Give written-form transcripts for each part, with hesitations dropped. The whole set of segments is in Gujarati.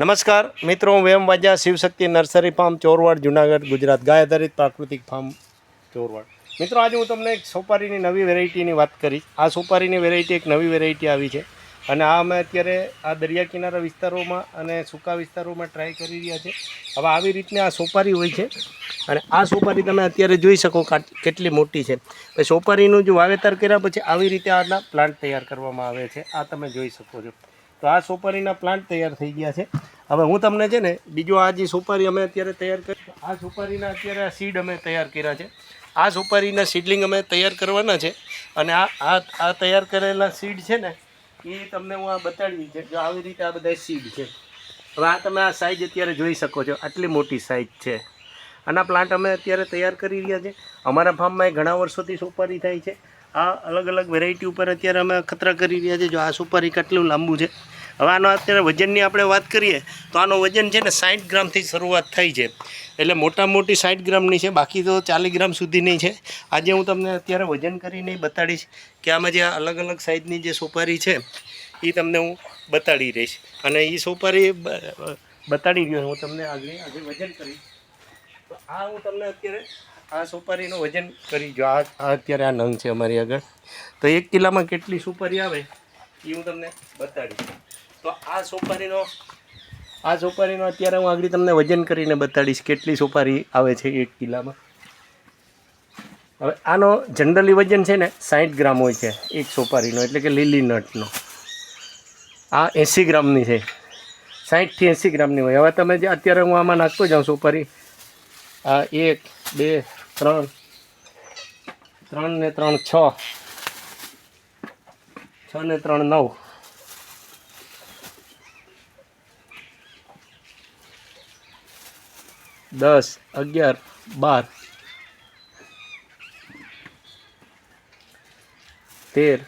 નમસ્કાર મિત્રો, હું વેમ વાજા, શિવશક્તિ નર્સરી ફાર્મ ચોરવાડ, જુનાગઢ, ગુજરાત. ગાય આધારિત પ્રાકૃતિક ફાર્મ ચોરવાડ. મિત્રો, આજે હું તમને એક સોપારીની નવી વેરાયટીની વાત કરીશ. આ સોપારીની વેરાયટી એક નવી વેરાયટી આવી છે અને આ અમે અત્યારે આ દરિયા કિનારા વિસ્તારોમાં અને સૂકા વિસ્તારોમાં ટ્રાય કરી રહ્યા છે. હવે આવી રીતની આ સોપારી હોય છે અને આ સોપારી તમે અત્યારે જોઈ શકો કેટલી મોટી છે. સોપારીનું જો વાવેતર કર્યા પછી આવી રીતે આના પ્લાન્ટ તૈયાર કરવામાં આવે છે. આ તમે જોઈ શકો છો. તો આ સોપારીના પ્લાન્ટ તૈયાર થઈ ગયા છે. હવે હું તમને છે ને બીજો આ જે સોપારી અમે અત્યારે તૈયાર કરી, આ સોપારીના અત્યારે આ સીડ અમે તૈયાર કર્યા છે. આ સોપારીના સીડલિંગ અમે તૈયાર કરવાના છે અને આ તૈયાર કરેલા સીડ છે ને એ તમને હું આ બતાડવી છે. જો આવી રીતે આ બધા સીડ છે. હવે આ તમે આ સાઇઝ અત્યારે જોઈ શકો છો, આટલી મોટી સાઇઝ છે. આના પ્લાન્ટ અમે અત્યારે તૈયાર કરી રહ્યા છે. અમારા ફાર્મમાં ઘણા વર્ષોથી સોપારી થાય છે. આ અલગ અલગ વેરાયટી ઉપર અત્યારે અમે ખતરા કરી રહ્યા છીએ. જો આ સોપારી કેટલું લાંબુ છે. હવે આનો અત્યારે વજનની આપણે વાત કરીએ તો આનો વજન છે ને 60 ગ્રામથી શરૂઆત થઈ છે. એટલે મોટી 60 ગ્રામની છે, બાકી તો 40 ગ્રામ સુધીની છે. આજે હું તમને અત્યારે વજન કરીને બતાડીશ કે આમાં જે અલગ અલગ સાઇઝની જે સોપારી છે એ તમને હું બતાડી રહીશ. અને એ સોપારી બતાડી રહ્યો હું તમને આજે વજન કરીશ. તો આ હું તમને અત્યારે આ સોપારીનું વજન કરી જો આ અત્યારે આ નંગ છે અમારી આગળ. તો 1 કિલોમાં કેટલી સોપારી આવે એ હું તમને બતાડીશ. તો આ સોપારીનો અત્યારે હું આગળ તમને વજન કરીને બતાડીશ કેટલી સોપારી આવે છે 1 કિલોમાં. હવે આનો જનરલી વજન છે ને 60 ગ્રામ હોય છે એક સોપારીનો, એટલે કે લીલી નટનો. આ 80 ગ્રામની છે, 60થી 80 ગ્રામની હોય. હવે તમે જે અત્યારે હું આમાં નાખતો જાઉં સોપારી, આ 1 2 3 3 ને 3 6 6 ને 3 9 10 11 12 13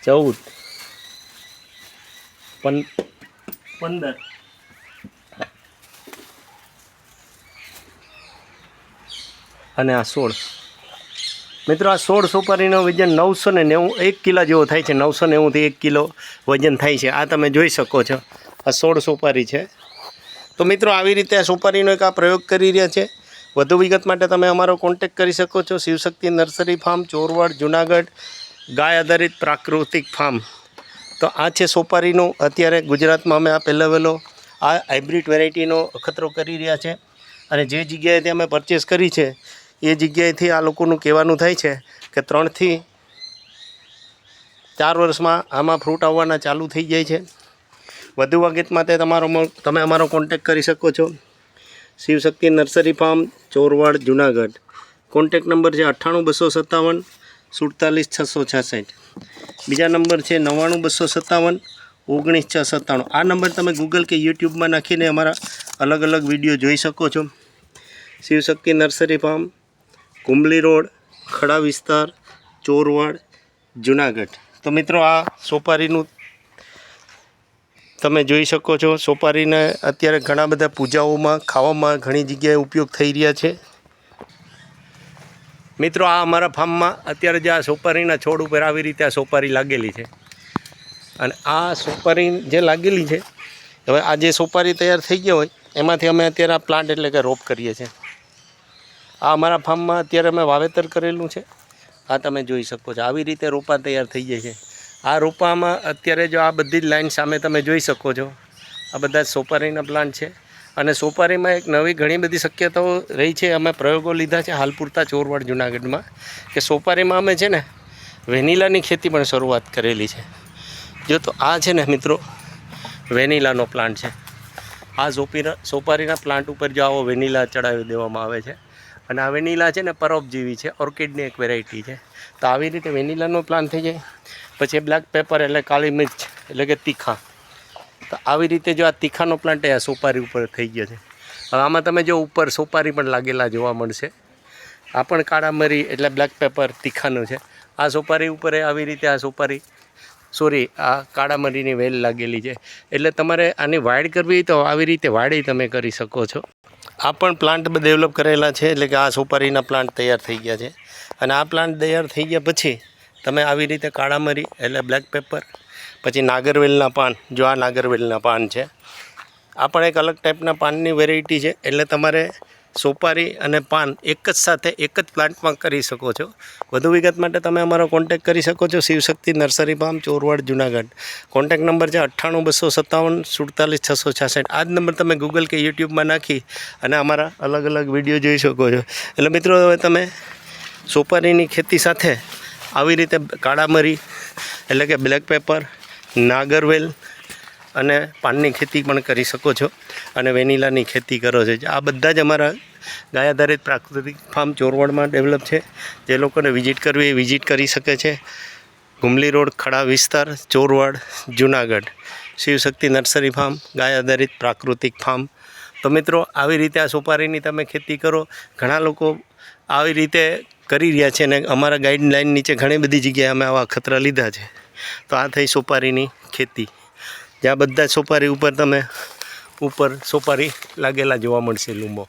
14 15 અને આ 16. મિત્રો, આ 16 સોપારીનો વજન 990 1 કિલો જેવો થાય છે. 990થી 1 કિલો વજન થાય છે. આ તમે જોઈ શકો છો, આ 16 સોપારી છે. તો મિત્રો, આવી રીતે આ સોપારીનો એક આ પ્રયોગ કરી રહ્યા છે. વધુ વિગત માટે તમે અમારો કોન્ટેક કરી શકો છો. શિવશક્તિ નર્સરી ફાર્મ ચોરવાડ, જુનાગઢ, ગાય આધારિત પ્રાકૃતિક ફાર્મ. તો આ છે સોપારીનું અત્યારે ગુજરાતમાં અમે આ પહેલો આ હાઇબ્રિડ વેરાયટીનો અખતરો કરી રહ્યા છે. અને જે જગ્યાએથી અમે પરચેસ કરી છે એ જગ્યાએથી આ લોકોનું કહેવાનું થાય છે કે 3 થી 4 વર્ષમાં આમાં ફ્રૂટ આવવાના ચાલુ થઈ જાય છે. વધુ વિગત માટે તમે અમારો કોન્ટેક કરી શકો છો. Shivshakti nursery farm Chorwad, Junagadh. Contact number છે 98 257 47 666. બીજા નંબર છે 99 257 19 697. આ નંબર તમે ગૂગલ કે યુટ્યુબમાં નાખીને અમારા અલગ અલગ વિડીયો જોઈ શકો છો. શિવશક્તિ નર્સરી ફાર્મ, કુંબલી રોડ, ખડા વિસ્તાર, ચોરવાડ, જુનાગઢ. તો મિત્રો, આ સોપારીનું તમે જોઈ શકો છો. સોપારીને અત્યારે ઘણા બધા પૂજાઓમાં, ખાવામાં ઘણી જગ્યાએ ઉપયોગ થઈ રહ્યા છે. મિત્રો, આ અમારા ફાર્મમાં અત્યારે જે આ સોપારીના છોડ ઉપર આવી રીતે આ સોપારી લાગેલી છે. અને આ સોપારી જે લાગેલી છે, હવે આ જે સોપારી તૈયાર થઈ ગયા હોય એમાંથી અમે અત્યારે આ પ્લાન્ટ એટલે કે રોપ કરીએ છીએ. આ અમારા ફાર્મમાં અત્યારે અમે વાવેતર કરેલું છે. આ તમે જોઈ શકો છો, આવી રીતે રોપા તૈયાર થઈ જાય છે. આ રોપામાં અત્યારે જો આ બધી જ લાઈન સામે તમે જોઈ શકો છો, આ બધા સોપારીના પ્લાન્ટ છે. અને સોપારીમાં એક નવી ઘણી બધી શક્યતાઓ રહી છે. અમે પ્રયોગો લીધા છે હાલ પૂરતા ચોરવાડ, જુનાગઢમાં, કે સોપારીમાં અમે છે ને વેનીલાની ખેતી પણ શરૂઆત કરેલી છે. જો તો આ છે ને મિત્રો, વેનીલાનો પ્લાન્ટ છે. આ સોપારીના પ્લાન્ટ ઉપર જો આવો વેનીલા ચડાવી દેવામાં આવે છે. અને આ વેનીલા છે ને પરોપજીવી છે, ઓર્કિડની એક વેરાયટી છે. તો આવી રીતે વેનીલાનો પ્લાન્ટ થઈ જાય. પછી બ્લેક પેપર એટલે કાળી મિર્ચ એટલે કે તીખા. તો આવી રીતે જો આ તીખાનો પ્લાન્ટ આ સોપારી ઉપર થઈ ગયો છે. હવે આમાં તમે જો ઉપર સોપારી પણ લાગેલા જોવા મળશે. આ પણ કાળા મરી એટલે બ્લેક પેપર તીખાનું છે. આ સોપારી ઉપર આવી રીતે આ કાળા મરીની વેલ લાગેલી છે. એટલે તમારે આની વાડ કરવી તો આવી રીતે વાડી તમે કરી શકો છો. આ પણ પ્લાન્ટ ડેવલપ કરેલા છે, એટલે કે આ સોપારીના પ્લાન્ટ તૈયાર થઈ ગયા છે. અને આ પ્લાન્ટ તૈયાર થઈ ગયા પછી તમે આવી રીતે કાળા મરી એટલે બ્લેક પેપર પછી નાગરવેલના પાન, જો આ નાગરવેલના પાન છે, આ પણ એક અલગ ટાઈપના પાનની વેરાયટી છે. એટલે તમારે સોપારી અને પાન એક જ સાથે એક જ પ્લાન્ટમાં કરી શકો છો. વધુ વિગત માટે તમે અમારો કોન્ટેક કરી શકો છો. Shivshakti nursery farm, Chorwad, Junagadh. Contact number છે 98-257-47-666. આ જ નંબર તમે ગૂગલ કે યુટ્યુબમાં નાખી અને અમારા અલગ અલગ વિડીયો જોઈ શકો છો. એટલે મિત્રો, હવે તમે સોપારીની ખેતી સાથે આવી રીતે કાળા મરી એટલે કે બ્લેક પેપર, નાગરવેલ અને પાનની ખેતી પણ કરી શકો છો અને વેનીલાની ખેતી કરો છો. આ બધા જ અમારા ગાય આધારિત પ્રાકૃતિક ફાર્મ ચોરવાડમાં ડેવલપ છે. જે લોકોને વિઝિટ કરવી એ વિઝિટ કરી શકે છે. ગુમલી રોડ, ખડા વિસ્તાર, ચોરવાડ, જુનાગઢ. શિવશક્તિ નર્સરી ફાર્મ, ગાય આધારિત પ્રાકૃતિક ફાર્મ. તો મિત્રો, આવી રીતે આ સોપારીની તમે ખેતી કરો. ઘણા લોકો આવી રીતે કરી રહ્યા છે અને અમારા ગાઈડલાઇન નીચે ઘણી બધી જગ્યાએ અમે આવા ખતરા લીધા છે. તો આ થઈ સોપારીની ખેતી, જ્યાં બધા સોપારી ઉપર તમે સોપારી લાગેલા જોવા મળશે, લૂંબો.